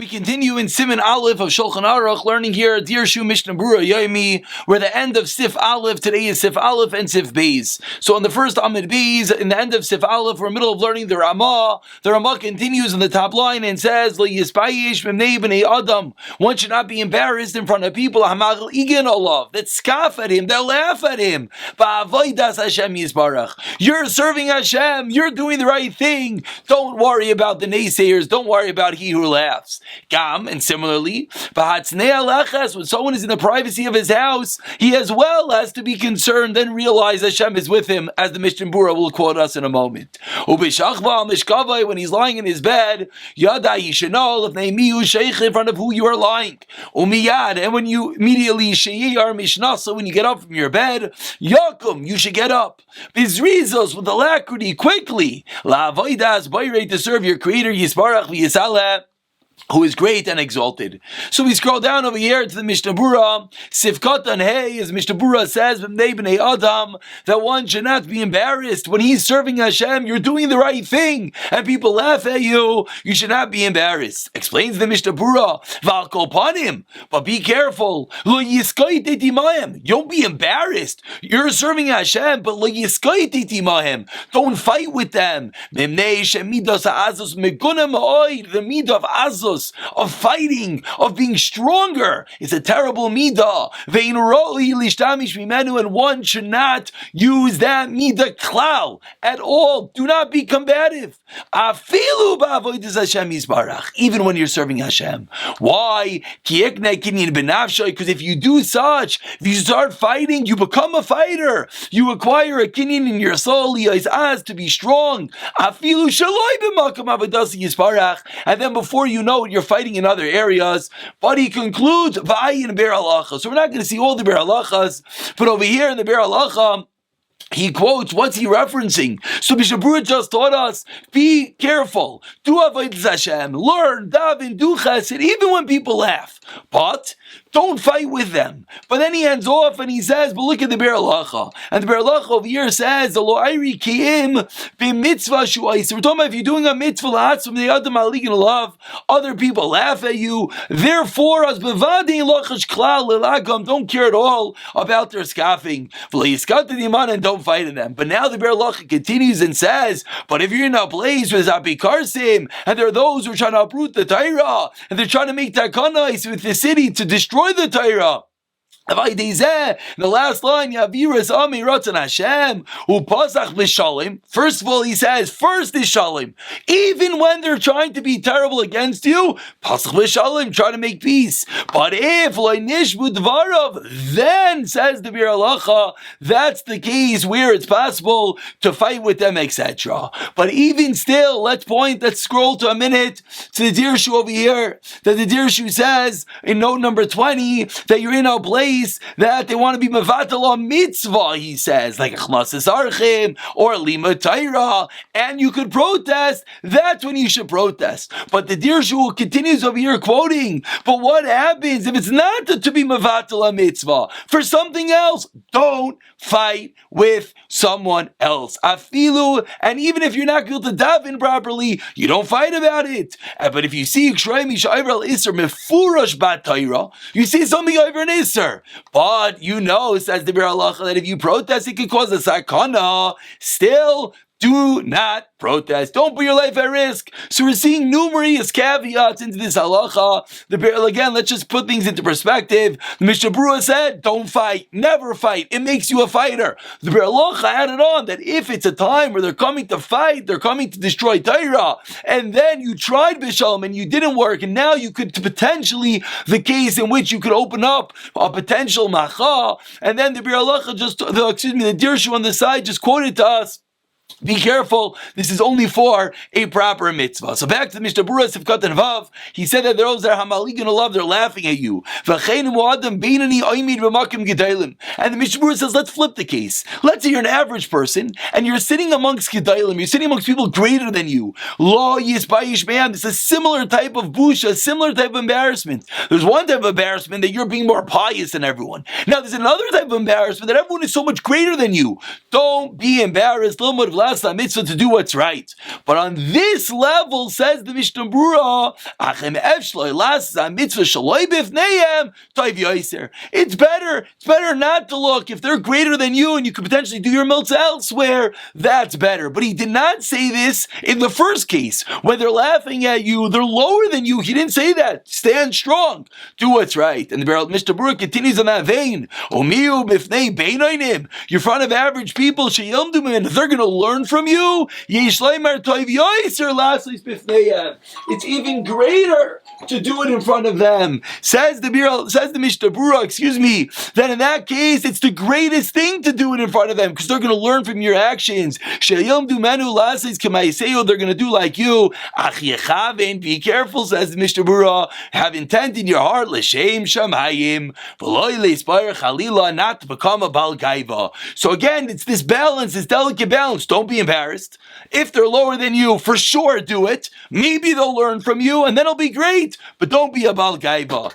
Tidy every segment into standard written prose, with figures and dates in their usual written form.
We continue in Siman Aleph of Shulchan Aruch, learning here Dirshu Mishnah Berurah Yomi. We're at the end of Sif Aleph. Today is Sif Aleph and Sif Beis. So on the first Amid Beis, in the end of Sif Aleph, we're in the middle of learning the Ramah. The Ramah continues in the top line and says, Lo yispayish b'mnei b'nei Adam. One should not be embarrassed in front of people Hamagel igen olav, that scoff at him, that laugh at him. Ba'avodas Hashem yisbarach. You're serving Hashem. You're doing the right thing. Don't worry about the naysayers. Don't worry about he who laughs. Gam, and similarly, when someone is in the privacy of his house, he as well has to be concerned and realize Hashem is with him, as the Mishnah Berurah will quote us in a moment. When he's lying in his bed, Yada, you should know in front of who you are lying. And when you immediately when you get up from your bed, Yakum, you should get up. Bizrizos, with alacrity, quickly. To serve your Creator, Yisbarach v'Yisaleh, who is great and exalted. So we scroll down over here to the Mishnah Berurah. Sifkat and Hey, as Mishnah Berurah says, b'nei Adam, that one should not be embarrassed when he's serving Hashem. You're doing the right thing, and people laugh at you. You should not be embarrassed. Explains the Mishnah Berurah. V'al kol panim, but be careful. Lo yiskait etimayim. Don't be embarrassed. You're serving Hashem, but lo yiskait etimayim. Don't fight with them. Memnei shemidas ha'azos megunem ha'oid. The midah of azos, of fighting, of being stronger, is a terrible midah. And one should not use that midah klal at all. Do not be combative. Even when you're serving Hashem. Why? Because if you do such, if you start fighting, you become a fighter. You acquire a kinyan in your soul, to be strong. And then before you know it, you're fighting in other areas. But he concludes, so we're not going to see all the Be'er Halachas, but over here in the Be'er Halacha, he quotes, what's he referencing? So Mishnah Berurah just taught us, be careful. Do avodas Hashem. Learn, daven, do chesed, even when people laugh. But don't fight with them. But then he ends off and he says, but look at the Be'er Halacha. And the Be'er Halacha over here says, the lo ayri ki'im b'mitzvah shu'ais. We're talking about if you're doing a mitzvah la'atzum the adam aligin love, other people laugh at you. Therefore, as bevadi lochash klal lelagam, don't care at all about their scoffing. And don't fight in them. But now the Be'er Halacha continues and says, but if you're in a place with apikarsim, and there are those who are trying to uproot the Torah, and they're trying to make takanais with the city to destroy the Torah. The last line, first of all, he says, first is Shalom. Even when they're trying to be terrible against you, try to make peace. But if then, says the Be'er Halacha, that's the case where it's possible to fight with them, etc. But even still, let's scroll to a minute to the Dirshu over here, that the Dirshu says in note number 20 that you're in a place that they want to be mevatel on mitzvah, he says, like achmasas archim or lima Torah, and you could protest. That's when you should protest. But the Dirshu continues over here quoting, but what happens if it's not to be mevatel on mitzvah? For something else, don't fight with someone else. Afilu, and even if you're not able to daven properly, you don't fight about it. But if you see you see something over an isser, but you know, says the Be'er Halacha, that if you protest, it could cause a sakana. Still, do not protest. Don't put your life at risk. So we're seeing numerous caveats into this halacha. Again, let's just put things into perspective. The Mishnah Berurah said, don't fight. Never fight. It makes you a fighter. The Be'er Halacha added on that if it's a time where they're coming to fight, they're coming to destroy Torah, and then you tried B'Shalom and you didn't work, and now you could potentially, the case in which you could open up a potential macha, and then the Be'er Halacha the Dirshu on the side just quoted to us, be careful, this is only for a proper mitzvah. So back to the Mishnah Berurah, Sifkat and Vav, he said that those that are hamaligin love, they're laughing at you. And the Mishnah Berurah says, let's flip the case. Let's say you're an average person, and you're sitting amongst Gedalim, you're sitting amongst people greater than you. Lo yisbayish me'am, this is a similar type of busha, a similar type of embarrassment. There's one type of embarrassment that you're being more pious than everyone. Now there's another type of embarrassment that everyone is so much greater than you. Don't be embarrassed. last mitzvah to do what's right. But on this level, says the Mishnah Berurah, it's better not to look. If they're greater than you and you could potentially do your mitzvah elsewhere, that's better. But he did not say this in the first case. When they're laughing at you, they're lower than you. He didn't say that. Stand strong. Do what's right. And the Mishnah Berurah continues on that vein. You're in front of average people, and they're going to learn from you. It's even greater to do it in front of them. Says the Mishnah Berurah, that in that case, it's the greatest thing to do it in front of them, because they're going to learn from your actions. They're going to do like you. Be careful, says the Mishnah Berurah. Have intent in your heart, l'shem shamayim, not to become a bal gaiva. So again, it's this balance, this delicate balance. Don't be embarrassed. If they're lower than you, for sure do it. Maybe they'll learn from you, and then it'll be great. But don't be a bal gaiva.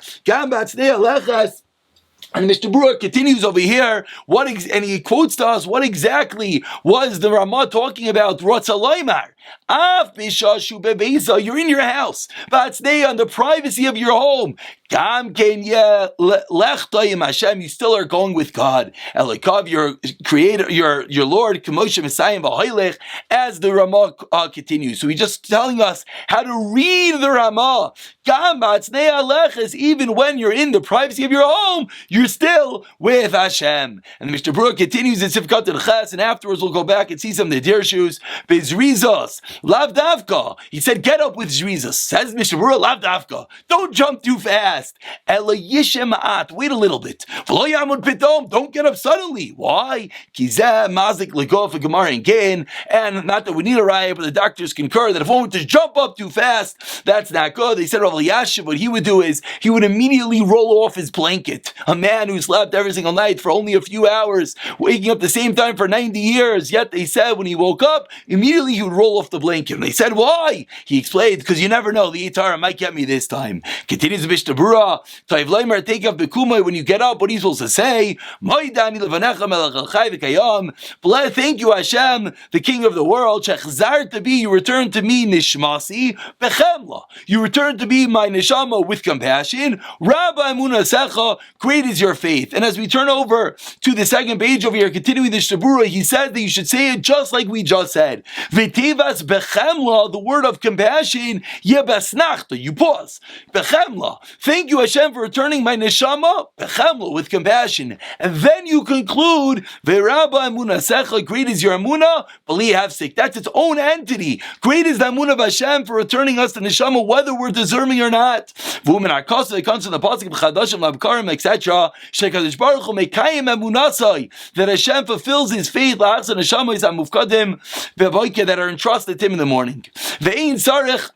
And Mr. Berurah continues over here, and he quotes to us what exactly was the Ramah talking about. Rotzalaymar. You're in your house, but stay on the privacy of your home. You still are going with God. Your creator, your Lord, as the Ramah continues. So he's just telling us how to read the Ramah. Even when you're in the privacy of your home, you're still with Hashem. And Mr. Berurah continues in Sifkat al-Ches, and afterwards we'll go back and see some of the Dirshus. Bezrizos, Lav Davka. He said, get up with Zrizos. Says Mr. Berurah, Lav Davka. Don't jump too fast. Ela yishema'at. Wait a little bit. V'lo yamud pitom. Don't get up suddenly. Why? Kizeh mazik legof gemara again. And not that we need a riot, but the doctors concur that if one were to jump up too fast, that's not good. They said Rav Elyashiv, what he would do is he would immediately roll off his blanket. A man who slept every single night for only a few hours, waking up the same time for 90 years. Yet they said when he woke up, immediately he would roll off the blanket. And they said, why? He explained, because you never know, the Yitzhara might get me this time. Continues the Mishnah Berurah, Taiv Leimer, take up the kumai when you get up. What are you supposed to say? Thank you, Hashem, the King of the world. You return to me, Nishmasi, Bechemla. You return to me, my Neshama, with compassion. Rabbi Munasecha, great is your faith. And as we turn over to the second page over here, continuing the Shabura, he said that you should say it just like we just said. V'tevas bechemla, the word of compassion, yebasnachta, you pause. Bechemla, thank you Hashem for returning my neshama, bechemla, with compassion. And then you conclude, Ve'rabba emunasecha, great is your emunah, b'li hafsik. That's its own entity. Great is the emunah of Hashem for returning us to neshama, whether we're deserving or not. V'umin akasa, it comes from the pasuk b'chadashim labkarim, etc. Shekadosh Baruch Hu mekayim emunasai, that Hashem fulfills His faith la'achsa neshamas hamufkadim ve'avoike, that are entrusted to Him in the morning. Ve'ein sarich.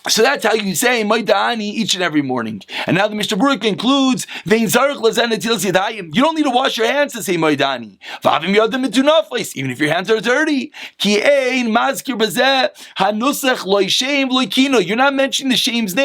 So that's how you say Maidani each and every morning. And now the Mishnah Berurah concludes, you don't need to wash your hands to say Maidani. Even if your hands are dirty. You're not mentioning Hashem's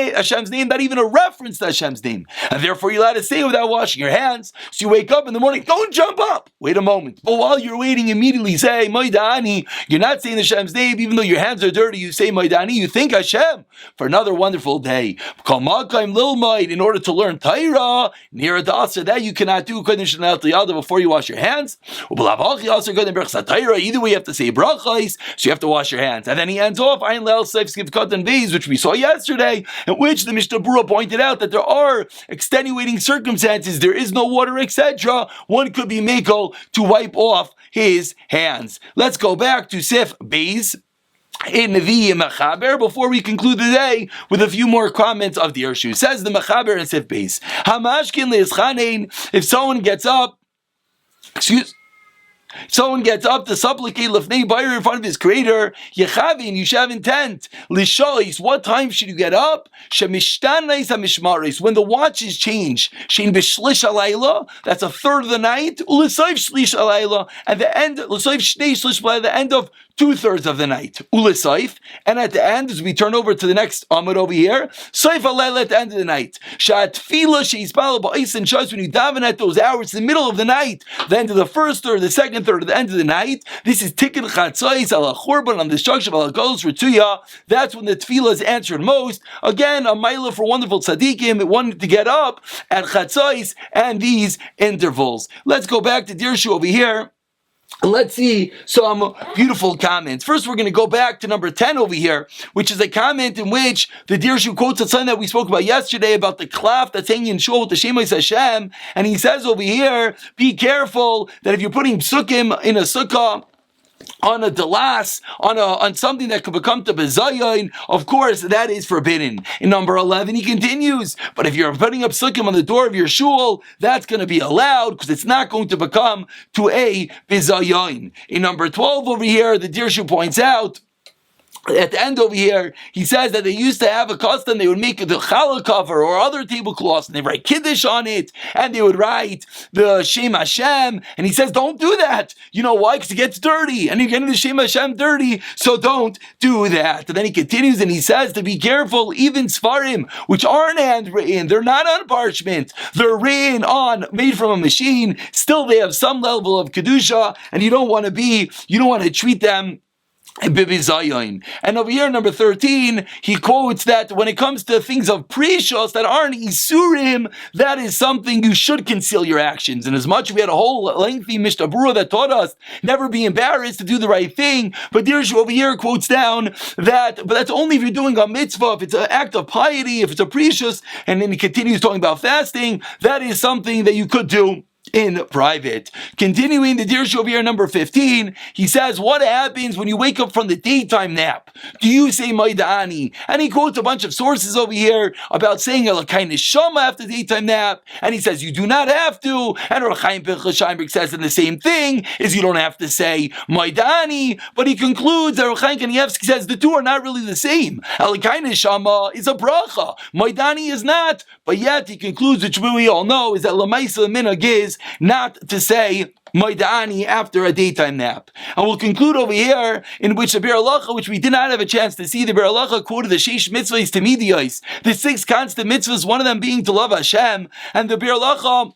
name, not even a reference to Hashem's name. And therefore you're allowed to say it without washing your hands. So you wake up in the morning, don't jump up. Wait a moment. But while you're waiting, immediately say Maidani. You're not saying Hashem's name, even though your hands are dirty, you say Maidani, you think Hashem. For another wonderful day. In order to learn Torah, near a dasa, that you cannot do before you wash your hands. Either way, you have to say brachos, so you have to wash your hands. And then he ends off, which we saw yesterday, in which the Mishnah Berurah pointed out that there are extenuating circumstances, there is no water, etc. One could be makel to wipe off his hands. Let's go back to Sif Beis in the Mechaber before we conclude the day with a few more comments of the Dirshu. Says the Mechaber in Sif Beis, Hamashkin le'ischanein, if someone gets up to supplicate lefnei bayir, in front of his creator, yechavin, you should have intent. Lishois, what time should you get up? Shemishtanais hamishmaris, when the watches change. Shein b'shlish alayla, that's a third of the night. U'lesoiv shlish alayla, at the end, l'soiv shnei shlish, by the end of 2/3 of the night. Ula Saif, and at the end, as we turn over to the next Amud over here, Saif Alayla at the end of the night. Shat Tefillah Sheisbala Ba'is and Shas, when you daven at those hours in the middle of the night, the end of the first third, the second third, the end of the night. This is Tikkun Chatzais ala Churban on the destruction of Golos Rituya. That's when the Tefillah is answered most. Again, a milah for wonderful tzaddikim wanting to get up at Chatzais and these intervals. Let's go back to Dirshu over here. Let's see some beautiful comments. First, we're going to go back to number 10 over here, which is a comment in which the Dirshu quotes a son that we spoke about yesterday about the klaf that's hanging in shul with the Shemais Hashem. And he says over here, be careful that if you're putting psukim in a sukkah, on a delas, on something that could become to bezayin, of course, that is forbidden. In number 11, he continues, but if you're putting up sukkim on the door of your shul, that's going to be allowed, because it's not going to become to a bezayin. In number 12 over here, the Dirshu points out, at the end over here, he says that they used to have a custom, they would make the challah cover or other tablecloths, and they write Kiddush on it, and they would write the Shem Hashem, and he says, don't do that. You know why? Because it gets dirty, and you're getting the Shem Hashem dirty, so don't do that. And then he continues, and he says to be careful, even Sfarim, which aren't handwritten, they're not on parchment, they're made from a machine, still they have some level of Kedusha, and you don't want to treat them and over here, number 13, he quotes that when it comes to things of precious that aren't isurim, that is something you should conceal your actions. And as much we had a whole lengthy Mishnah Berurah that taught us never be embarrassed to do the right thing, but Dirshu over here quotes down that, but that's only if you're doing a mitzvah, if it's an act of piety, if it's a precious, and then he continues talking about fasting, that is something that you could do in private. Continuing the Dirshu over here, number 15, he says, what happens when you wake up from the daytime nap? Do you say Maidani? And he quotes a bunch of sources over here about saying a kind of shama after the daytime nap, and he says you do not have to, and Rav Chaim Pinchas Scheinberg says in the same thing, is you don't have to say Maidani, but he concludes that Rav Chaim Kanievsky says the two are not really the same. Elikaina shama is a bracha, Maidani is not, but yet he concludes, which we all know, is that Lamaisa Minhag is not to say Maidani after a daytime nap. And we'll conclude over here in which the Biur Halacha, which we did not have a chance to see, the Biur Halacha quoted the Sheish Mitzvahs to Midiyos, the 6 constant mitzvahs, one of them being to love Hashem, and the Biur Halacha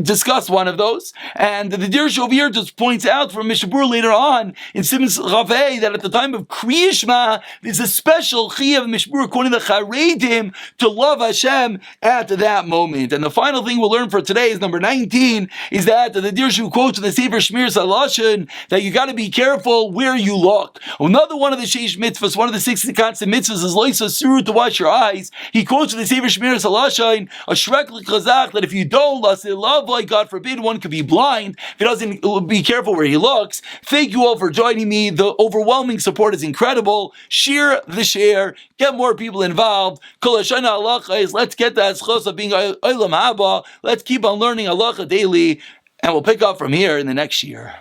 discuss one of those, and the Dirshu over here just points out from Mishnah Berurah later on in Siman Raveh that at the time of Kriya Shema there's a special chiyuv of Mishnah Berurah quoting the Charedim to love Hashem at that moment. And the final thing we'll learn for today is number 19, is that the Dirshu quotes in the Sefer Shmir Salashon that you got to be careful where you look. Another one of the Sheish mitzvahs, one of the 60 constant mitzvahs, is Loisa Surut, to wash your eyes. He quotes in the Sefer Shmir Salashon a Shrek L'Chazach that if you don't love, like God forbid, one could be blind if he doesn't be careful where he looks. Thank you all for joining me. The overwhelming support is incredible. Share the share. Get more people involved. Kol Hashana halacha is, let's get the azchos of being olam haba. Let's keep on learning halacha daily, and we'll pick up from here in the next year.